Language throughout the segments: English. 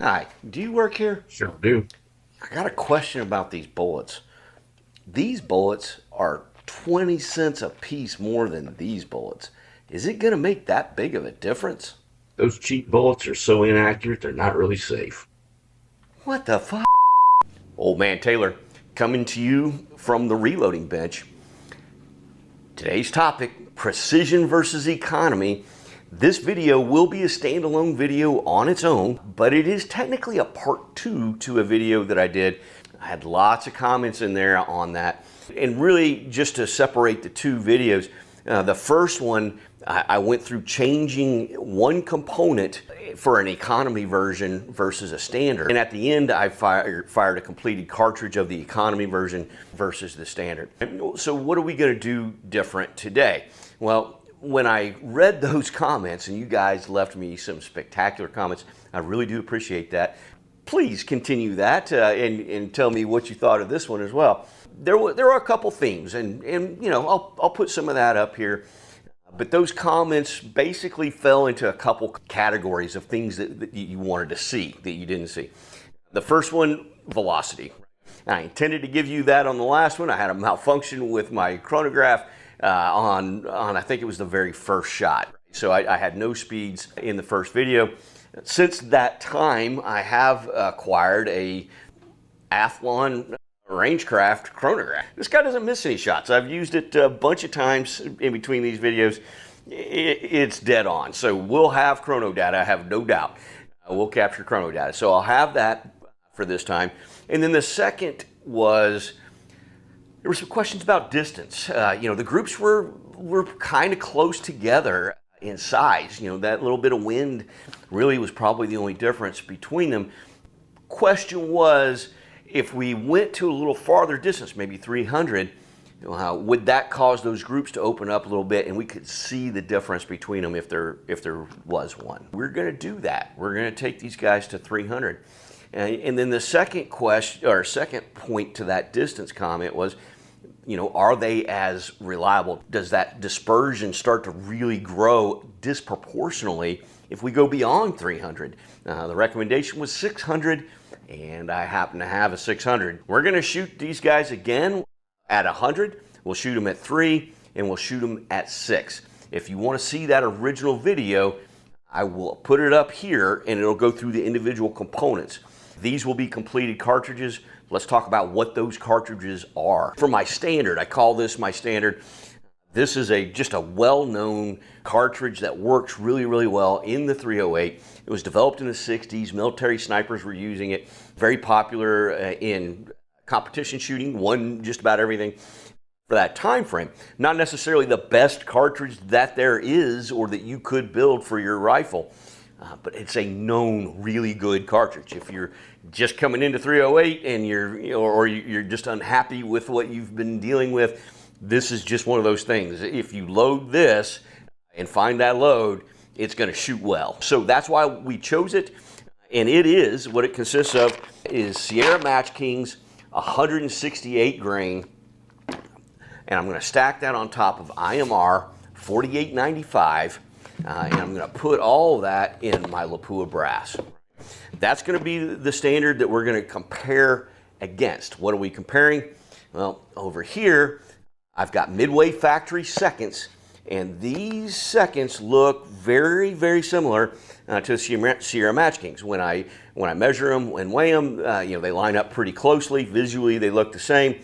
Hi, do you work here? Sure do. I got a question about these bullets. These bullets are 20 cents a piece more than these bullets. Is it going to make that big of a difference? Those cheap bullets are so inaccurate, they're not really safe. What the fuck? Old man Taylor, coming to you from the reloading bench. Today's topic, precision versus economy. This video will be a standalone video on its own, but it is technically a part 2 to a video that I did. I had lots of comments in there on that. And really, just to separate the two videos, the first one, I went through changing one component for an economy version versus a standard. And at the end, I fired a completed cartridge of the economy version versus the standard. So what are we going to do different today? Well, when I read those comments, and you guys left me some spectacular comments, I really do appreciate that. Please continue that and tell me what you thought of this one as well. There are a couple themes, and you know, I'll put some of that up here. But those comments basically fell into a couple categories of things that you wanted to see that you didn't see. The first one, velocity. I intended to give you that on the last one. I had a malfunction with my chronograph on I think it was the very first shot. So I had no speeds in the first video. Since that time, I have acquired a Athlon Rangemaster Chrono. This guy doesn't miss any shots. I've used it a bunch of times in between these videos. It's dead on. So we'll have chrono data, I have no doubt. We'll capture chrono data. So I'll have that for this time. And then the second was, there were some questions about distance. You know, the groups were kind of close together in size. You know, that little bit of wind really was probably the only difference between them. Question was, if we went to a little farther distance, maybe 300, would that cause those groups to open up a little bit and we could see the difference between them if there was one? We're going to do that. We're going to take these guys to 300. And then the second question, or second point to that distance comment was, you know, are they as reliable? Does that dispersion start to really grow disproportionately if we go beyond 300? The recommendation was 600, and I happen to have a 600. We're going to shoot these guys again at 100. We'll shoot them at 3, and we'll shoot them at 6. If you want to see that original video, I will put it up here, and it'll go through the individual components. These will be completed cartridges. Let's talk about what those cartridges are. For my standard, I call this my standard. This is just a well-known cartridge that works really, really well in the 308. It was developed in the 60s. Military snipers were using it. Very popular in competition shooting, won just about everything for that time frame. Not necessarily the best cartridge that there is or that you could build for your rifle. But it's a known really good cartridge. If you're just coming into 308 and you're just unhappy with what you've been dealing with, this is just one of those things. If you load this and find that load, it's going to shoot well. So that's why we chose it. And it is, what it consists of is Sierra Match Kings 168 grain. And I'm going to stack that on top of IMR 4895. And I'm going to put all of that in my Lapua brass. That's going to be the standard that we're going to compare against. What are we comparing? Well, over here, I've got Midway Factory seconds, and these seconds look very, very similar to Sierra Match Kings. When I measure them and weigh them, you know, they line up pretty closely. Visually, they look the same.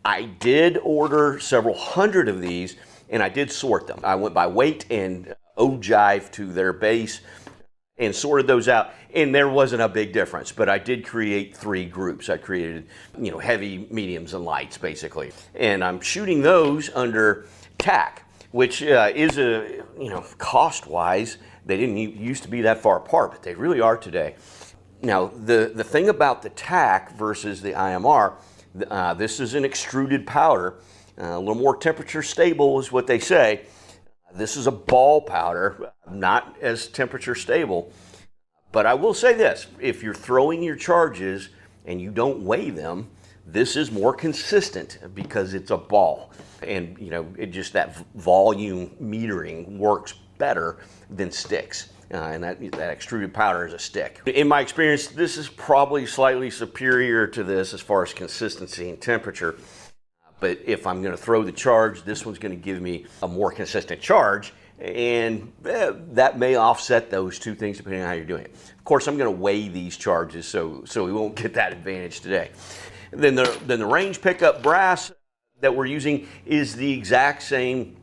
I did order several hundred of these, and I did sort them. I went by weight and ogive to their base and sorted those out, and there wasn't a big difference. But I did create 3 groups. I created, you know, heavy, mediums, and lights basically, and I'm shooting those under TAC, which is a, you know, cost-wise, they didn't used to be that far apart, but they really are today. Now the thing about the TAC versus the IMR, this is an extruded powder, a little more temperature stable is what they say. This is a ball powder, not as temperature stable. But I will say this, if you're throwing your charges and you don't weigh them, this is more consistent because it's a ball. And you know, it just, that volume metering works better than sticks. and that extruded powder is a stick. In my experience, this is probably slightly superior to this as far as consistency and temperature. But if I'm going to throw the charge, this one's going to give me a more consistent charge, and that may offset those two things depending on how you're doing it. Of course, I'm going to weigh these charges, so we won't get that advantage today. Then the range pickup brass that we're using is the exact same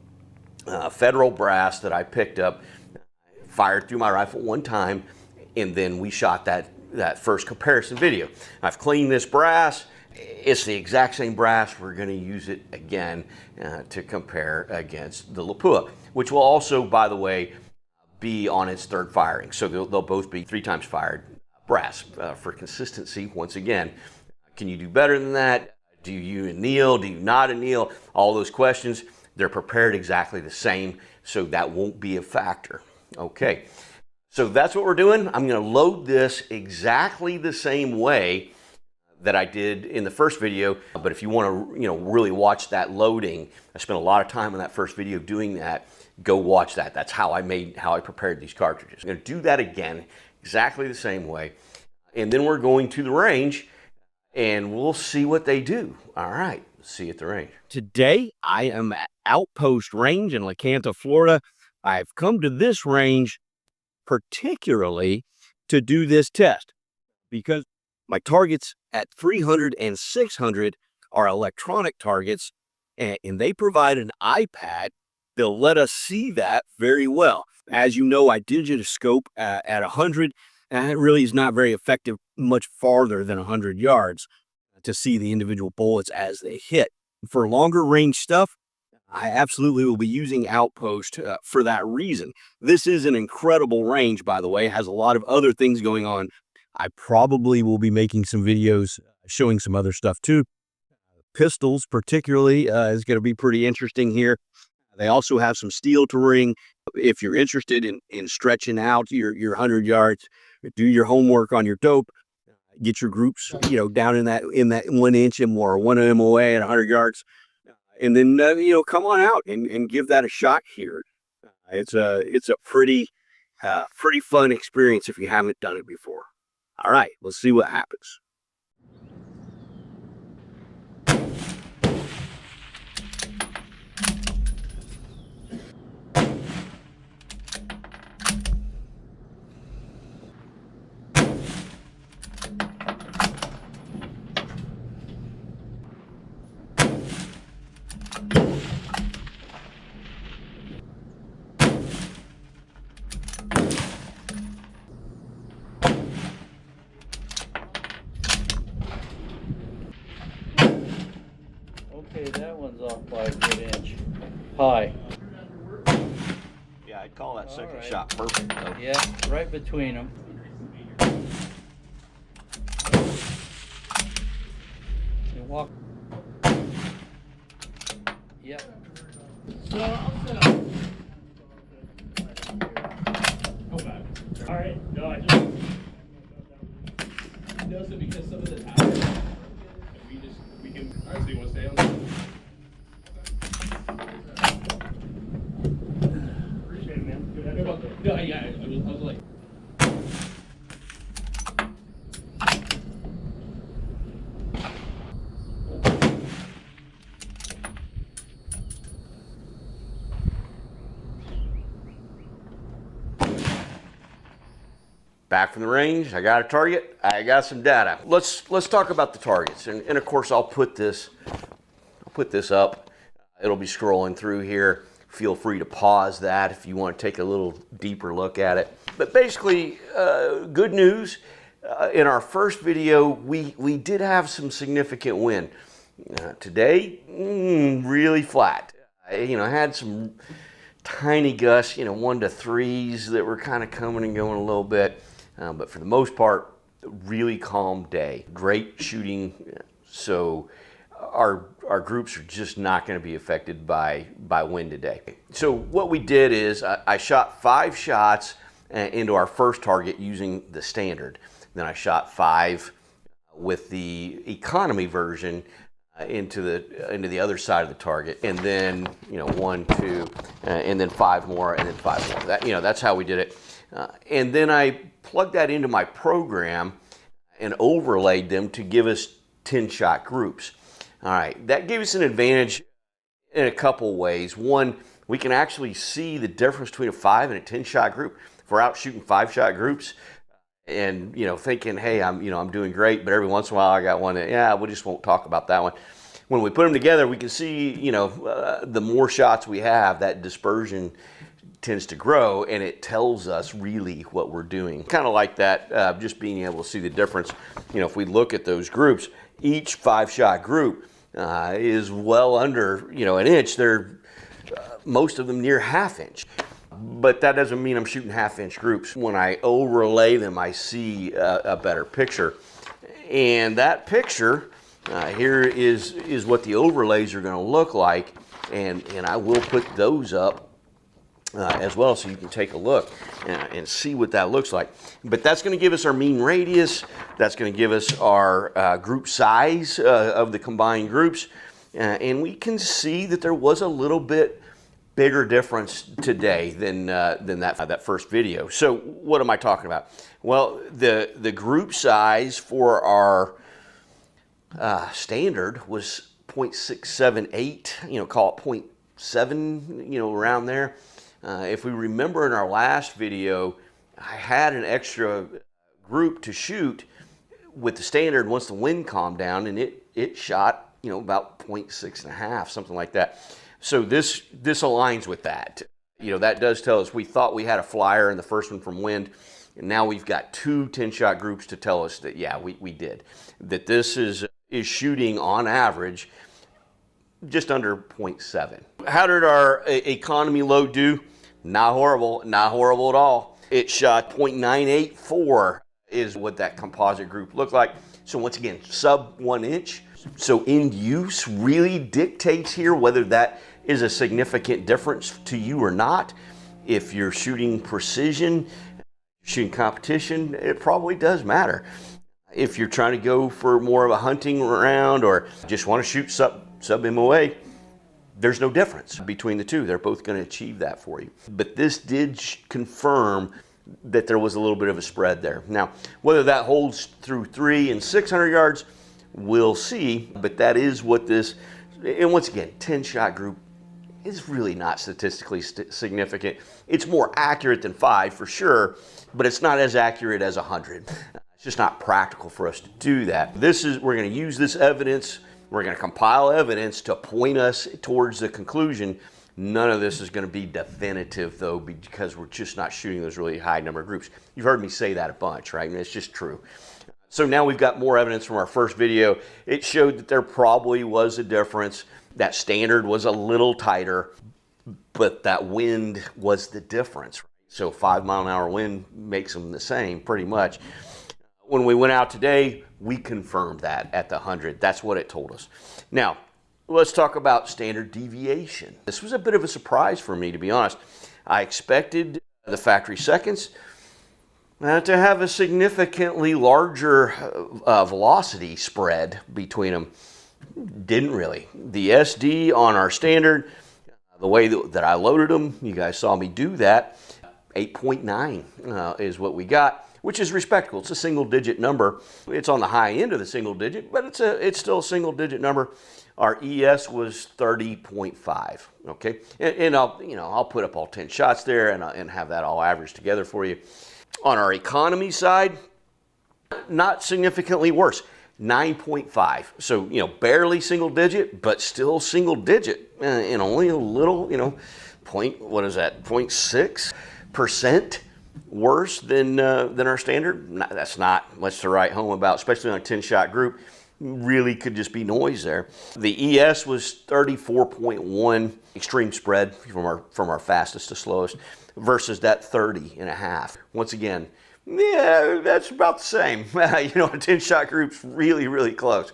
federal brass that I picked up, fired through my rifle one time, and then we shot that first comparison video. I've cleaned this brass. It's the exact same brass. We're going to use it again to compare against the Lapua, which will also, by the way, be on its third firing. So they'll both be 3 times fired brass for consistency. Once again, can you do better than that? Do you anneal? Do you not anneal? All those questions, they're prepared exactly the same, so that won't be a factor. Okay, so that's what we're doing. I'm going to load this exactly the same way that I did in the first video, but if you want to, really watch that loading, I spent a lot of time on that first video doing that. Go watch that. That's how I prepared these cartridges. I'm going to do that again, exactly the same way, and then we're going to the range, and we'll see what they do. All right, see you at the range. Today, I am at Outpost Range in La Canta, Florida. I've come to this range particularly to do this test because my targets at 300 and 600 are electronic targets, and they provide an iPad. They'll let us see that very well. As you know, I digitascope at 100, and it really is not very effective much farther than 100 yards to see the individual bullets as they hit. For longer range stuff, I absolutely will be using Outpost for that reason. This is an incredible range, by the way. It has a lot of other things going on. I probably will be making some videos showing some other stuff too. Pistols particularly is going to be pretty interesting here. They also have some steel to ring. If you're interested in stretching out your 100 yards, do your homework on your dope. Get your groups, down in that 1 inch or 1 MOA at 100 yards. And then, come on out and give that a shot here. It's a pretty fun experience if you haven't done it before. All right, let's see what happens. Okay, that one's off by a good inch. High. Yeah, I'd call that second right. shot perfect, though. Yeah, right between them. You walk. Yep. All right. No, I just noticed it because some of the towers, and we can. All right. So you want to stay on that? Appreciate it, man. Good heads up. No, yeah, I was like. Back from the range, I got a target, I got some data. Let's talk about the targets, and of course I'll put this up. It'll be scrolling through here. Feel free to pause that if you want to take a little deeper look at it. But basically, good news. In our first video, we did have some significant wind. Today, really flat. I had some tiny gusts, 1 to 3s that were kind of coming and going a little bit. But for the most part, really calm day. Great shooting. So our groups are just not going to be affected by wind today. So what we did is I shot 5 shots into our first target using the standard. Then I shot 5 with the economy version into the other side of the target, and then 1, 2, and then 5 more, and then 5 more. That's how we did it. And then I plugged that into my program and overlaid them to give us 10-shot groups. All right, that gave us an advantage in a couple ways. One, we can actually see the difference between a 5 and a 10-shot group. If we're out shooting 5-shot groups and, thinking, hey, I'm doing great, but every once in a while I got one that, we just won't talk about that one. When we put them together, we can see, the more shots we have, that dispersion tends to grow, and it tells us really what we're doing. Kind of like that, just being able to see the difference. If we look at those groups, each 5-shot group is well under, an inch. They're most of them near ½ inch. But that doesn't mean I'm shooting ½ inch groups. When I overlay them, I see a better picture. And that picture here is what the overlays are going to look like. And I will put those up as well, so you can take a look and see what that looks like. But that's going to give us our mean radius. That's going to give us our group size of the combined groups. And we can see that there was a little bit bigger difference today than that first video. So what am I talking about? Well, the group size for our standard was 0.678, call it 0.7, around there. If we remember in our last video, I had an extra group to shoot with the standard once the wind calmed down, and it shot, about 0.6½, something like that. So this aligns with that. That does tell us we thought we had a flyer in the first one from wind, and now we've got 2 10-shot groups to tell us that, yeah, we did. That this is shooting on average just under 0.7. How did our economy load do? Not horrible at all. It shot 0.984 is what that composite group looked like. So once again, sub 1 inch. So end use really dictates here whether that is a significant difference to you or not. If you're shooting precision, shooting competition, it probably does matter. If you're trying to go for more of a hunting round or just want to shoot sub MOA, there's no difference between the two. They're both going to achieve that for you. But this did confirm that there was a little bit of a spread there. Now, whether that holds through 300 and 600 yards, we'll see. But that is what this, and once again, 10-shot group is really not statistically significant. It's more accurate than 5 for sure, but it's not as accurate as 100. It's just not practical for us to do that. We're going to use this evidence. We're going to compile evidence to point us towards the conclusion. None of this is going to be definitive, though, because we're just not shooting those really high number of groups. You've heard me say that a bunch, right? And it's just true. So now we've got more evidence from our first video. It showed that there probably was a difference. That standard was a little tighter, but that wind was the difference. So 5-mile-an-hour wind makes them the same, pretty much. When we went out today, we confirmed that at the 100. That's what it told us. Now, let's talk about standard deviation. This was a bit of a surprise for me, to be honest. I expected the factory seconds to have a significantly larger velocity spread between them. Didn't really. The SD on our standard, the way that I loaded them, you guys saw me do that, 8.9 is what we got, which is respectable. It's a single-digit number. It's on the high end of the single-digit, but it's still a single-digit number. Our ES was 30.5. Okay, and I'll put up all 10 shots there and have that all averaged together for you. On our economy side, not significantly worse. 9.5. So, barely single-digit, but still single-digit, and only a little, 0.6% worse than our standard. That's not much to write home about, especially on a 10-shot group. Really could just be noise there. The ES was 34.1 extreme spread from our fastest to slowest versus that 30.5. Once again, yeah, that's about the same. A 10-shot group's really, really close.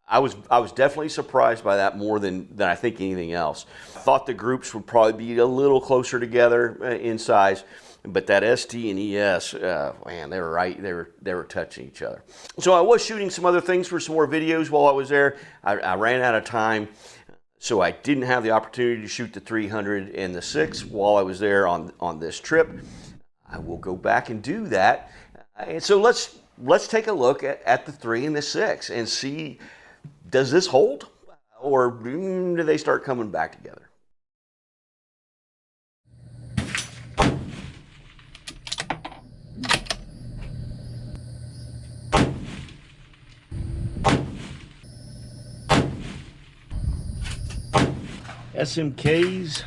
I was definitely surprised by that more than I think anything else. I thought the groups would probably be a little closer together in size, but that ST and ES, man, they were right. They were touching each other. So I was shooting some other things for some more videos while I was there. I ran out of time, so I didn't have the opportunity to shoot the 300 and the 6 while I was there on this trip. I will go back and do that. And so let's take a look at the 3 and the 6 and see, does this hold, or do they start coming back together? SMK's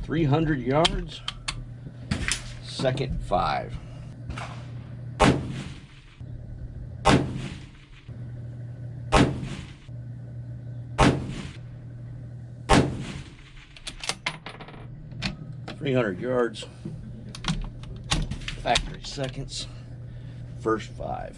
300 yards, second 5. $300, factory seconds, first 5.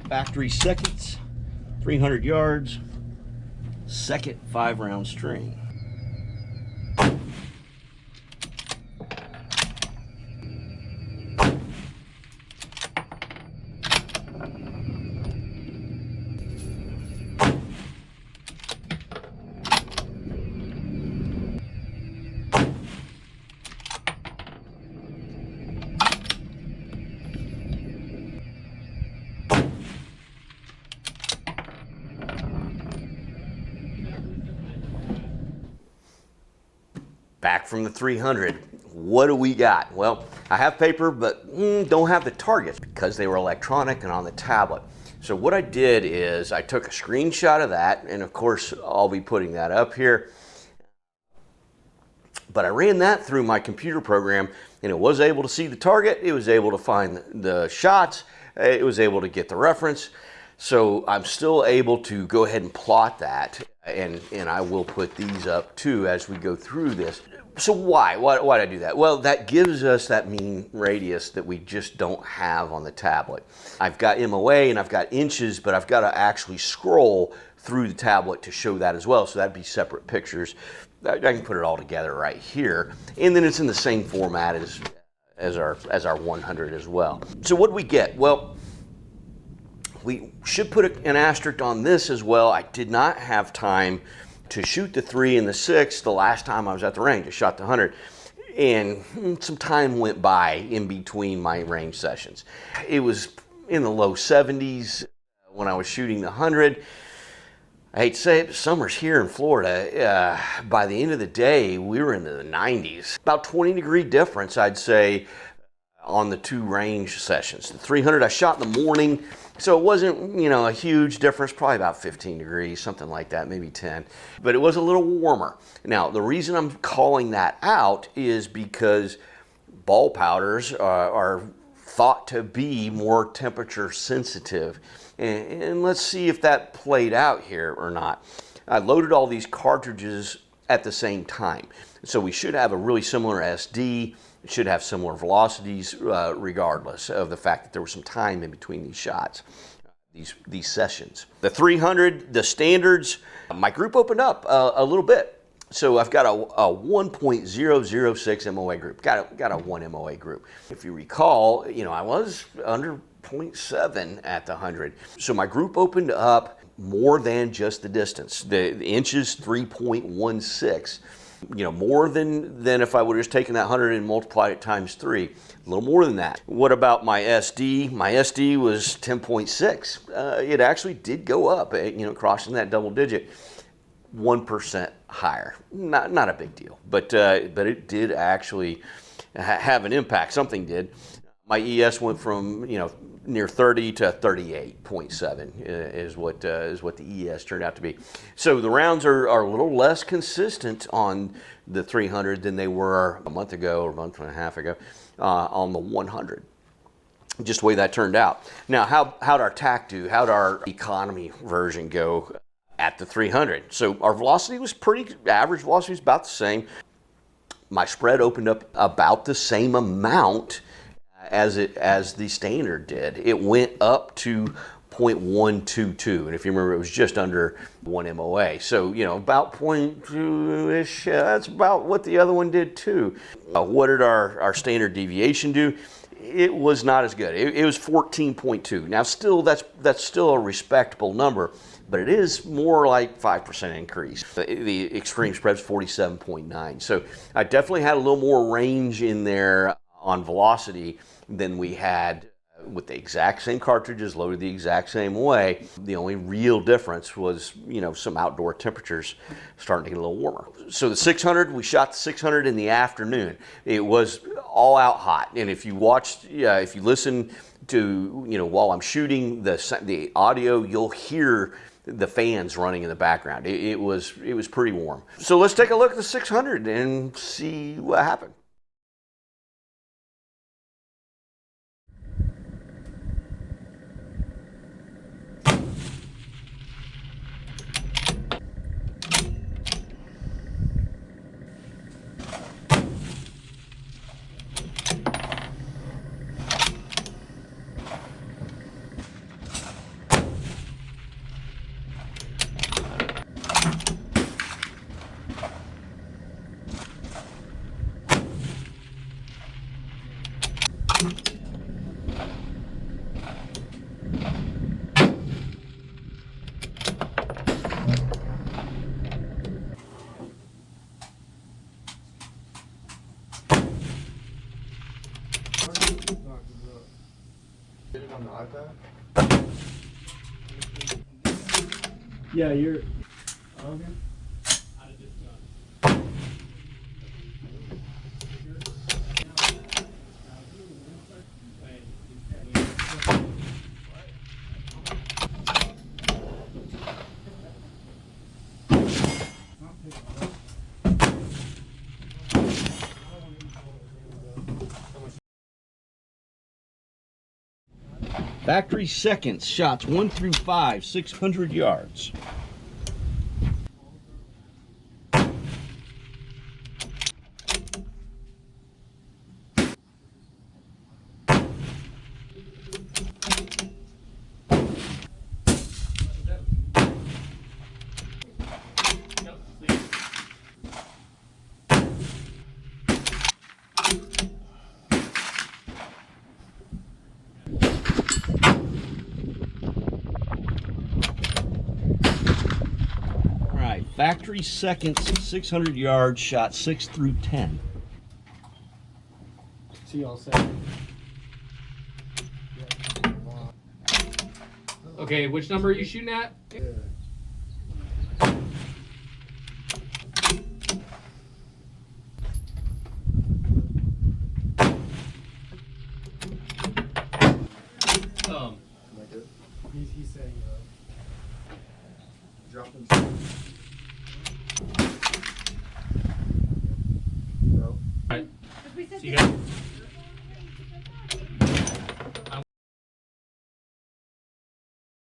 Factory seconds, 300 yards, second 5-round string. Back from the 300, what do we got? Well, I have paper, but don't have the targets because they were electronic and on the tablet. So what I did is I took a screenshot of that, and of course I'll be putting that up here. But I ran that through my computer program, and it was able to see the target, it was able to find the shots, it was able to get the reference. So I'm still able to go ahead and plot that, and I will put these up too as we go through this. So why did I do that? Well, that gives us that mean radius that we just don't have on the tablet. I've got MOA and I've got inches, but I've got to actually scroll through the tablet to show that as well. So that'd be separate pictures. I can put it all together right here, and then it's in the same format as our 100 as well. So what do we get? Well, we should put an asterisk on this as well. I did not have time to shoot the 3 and the 6 the last time I was at the range. I shot the 100, and some time went by in between my range sessions. It was in the low 70s when I was shooting the 100. I hate to say it, but summer's here in Florida. By the end of the day, we were into the 90s. About 20-degree difference, I'd say, on the 2 range sessions. The 300 I shot in the morning, so it wasn't, a huge difference, probably about 15 degrees, something like that, maybe 10. But it was a little warmer. Now, the reason I'm calling that out is because ball powders are thought to be more temperature sensitive. And let's see if that played out here or not. I loaded all these cartridges at the same time. So we should have a really similar SD. It should have similar velocities regardless of the fact that there was some time in between these shots, these sessions. The 300, the standards, my group opened up a little bit. So I've got a 1.006 MOA group, got a 1 MOA group. If you recall, I was under 0.7 at the 100. So my group opened up more than just the distance. The inches, 3.16. More than if I would have just taken that 100 and multiplied it times 3. A little more than that. What about my SD? My SD was 10.6. It actually did go up, crossing that double digit. 1% higher. Not a big deal, but it did actually have an impact. Something did. My ES went from near 30 to 38.7 is what the ES turned out to be. So the rounds are a little less consistent on the 300 than they were a month ago or a month and a half ago on the 100. Just the way that turned out. Now, how'd our TAC do? How'd our economy version go at the 300? So our velocity was average velocity was about the same. My spread opened up about the same amount as the standard did. It went up to 0.122, and if you remember, it was just under 1 MOA. So, you know, about 0.2-ish, that's about what the other one did too. What did our standard deviation do? It was not as good. It was 14.2. Now, still, that's still a respectable number, but it is more like 5% increase. The extreme spread's 47.9. So I definitely had a little more range in there on velocity than we had with the exact same cartridges loaded the exact same way. The only real difference was, you know, some outdoor temperatures starting to get a little warmer. So the 600, we shot the 600 in the afternoon. It was all out hot. And if you watched, if you listen to, you know, while I'm shooting the audio, you'll hear the fans running in the background. It was pretty warm. So let's take a look at the 600 and see what happened. Did it on the iPad? Yeah, you're. Okay. Factory seconds, shots 1 through 5, 600 yards. Factory seconds, 600 yards, shot 6 through 10. See y'all say. Okay, which number are you shooting at? He's saying drop them. No. Alright. See you guys.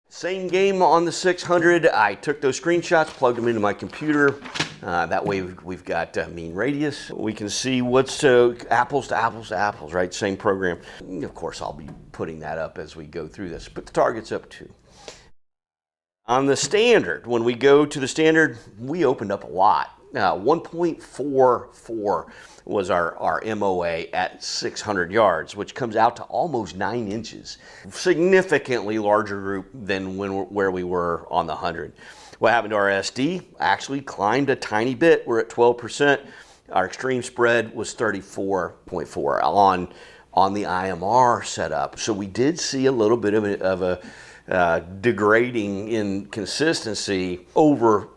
Same game on the 600. I took those screenshots, plugged them into my computer. That way we've got mean radius. We can see what's apples to apples to apples, right? Same program. Of course, I'll be putting that up as we go through this. Put the targets up too. On the standard, when we go to the standard, we opened up a lot. 1.44 was our MOA at 600 yards, which comes out to almost 9 inches. Significantly larger group than where we were on the 100. What happened to our SD? Actually climbed a tiny bit. We're at 12%. Our extreme spread was 34.4 on the IMR setup. So we did see a little bit of a degrading in consistency over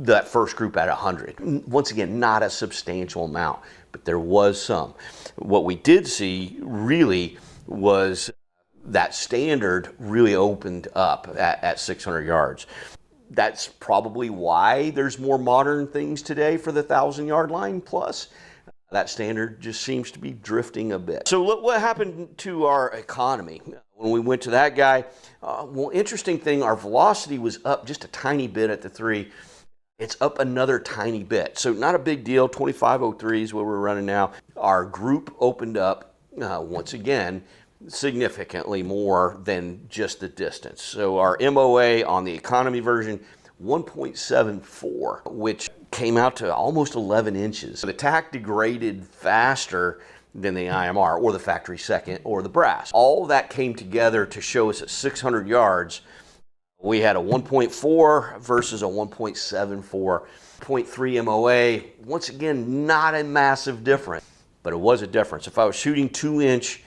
that first group at 100. Once again, not a substantial amount, but there was some. What we did see really was that standard really opened up at 600 yards. That's probably why there's more modern things today for the 1,000-yard line plus. That standard just seems to be drifting a bit. So what happened to our economy when we went to that guy? Well, interesting thing, our velocity was up just a tiny bit at the 3. It's up another tiny bit. So not a big deal. 2503 is what we're running now. Our group opened up once again, significantly more than just the distance. So our MOA on the economy version, 1.74, which came out to almost 11 inches. The tack degraded faster than the IMR or the factory second or the brass. All that came together to show us at 600 yards, we had a 1.4 versus a 1.74. 0.3 MOA, once again, not a massive difference, but it was a difference. If I was shooting 2-inch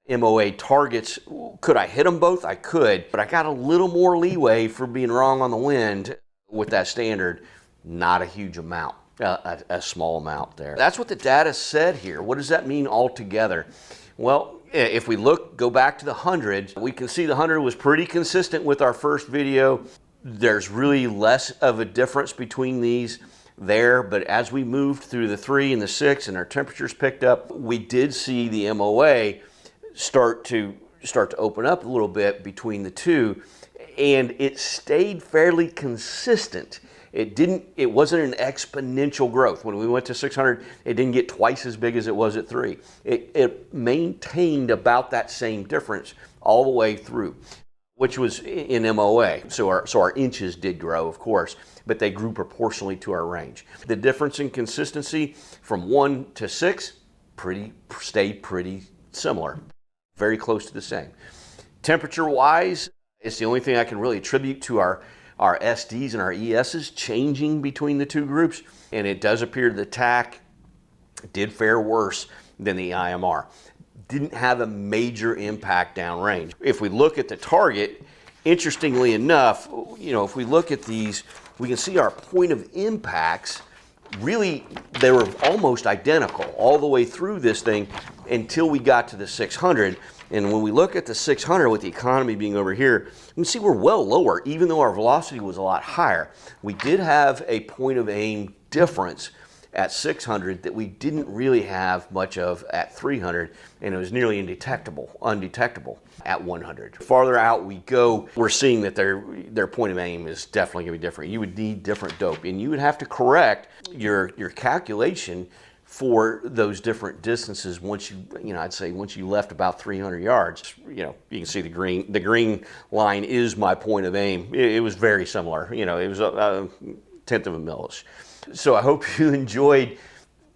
MOA targets, could I hit them both? I could, but I got a little more leeway for being wrong on the wind with that standard. Not a huge amount, a small amount there. That's what the data said here. What does that mean altogether? Well, if we go back to the 100, we can see the 100 was pretty consistent with our first video. There's really less of a difference between these there, but as we moved through the 3 and the 6 and our temperatures picked up, we did see the MOA start to open up a little bit between the two, and it stayed fairly consistent. It wasn't an exponential growth. When we went to 600, it didn't get twice as big as it was at 3. It maintained about that same difference all the way through, which was in MOA. So our inches did grow, of course, but they grew proportionally to our range. The difference in consistency from 1 to 6 stayed pretty similar, very close to the same. Temperature-wise, it's the only thing I can really attribute to our SDs and our ESs changing between the two groups, and it does appear the TAC did fare worse than the IMR. Didn't have a major impact downrange. If we look at the target, interestingly enough, if we look at these, we can see our point of impacts, really, they were almost identical all the way through this thing until we got to the 600. And when we look at the 600 with the economy being over here, you can see we're well lower, even though our velocity was a lot higher. We did have a point of aim difference at 600 that we didn't really have much of at 300, and it was nearly undetectable at 100. Farther out we go, we're seeing that their point of aim is definitely gonna be different. You would need different dope, and you would have to correct your calculation for those different distances once I'd say once you left about 300 yards. You can see the green line is my point of aim. It was very similar. It was a tenth of a millish. So I hope you enjoyed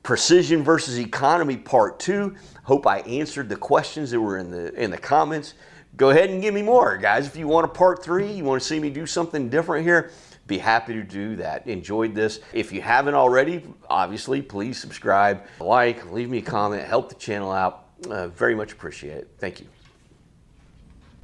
Precision versus Economy Part 2. Hope I answered the questions that were in the comments. Go ahead and give me more, guys. If you want a Part 3, you want to see me do something different here, be happy to do that. Enjoyed this. If you haven't already, obviously, please subscribe, like, leave me a comment, help the channel out. Very much appreciate it. Thank you.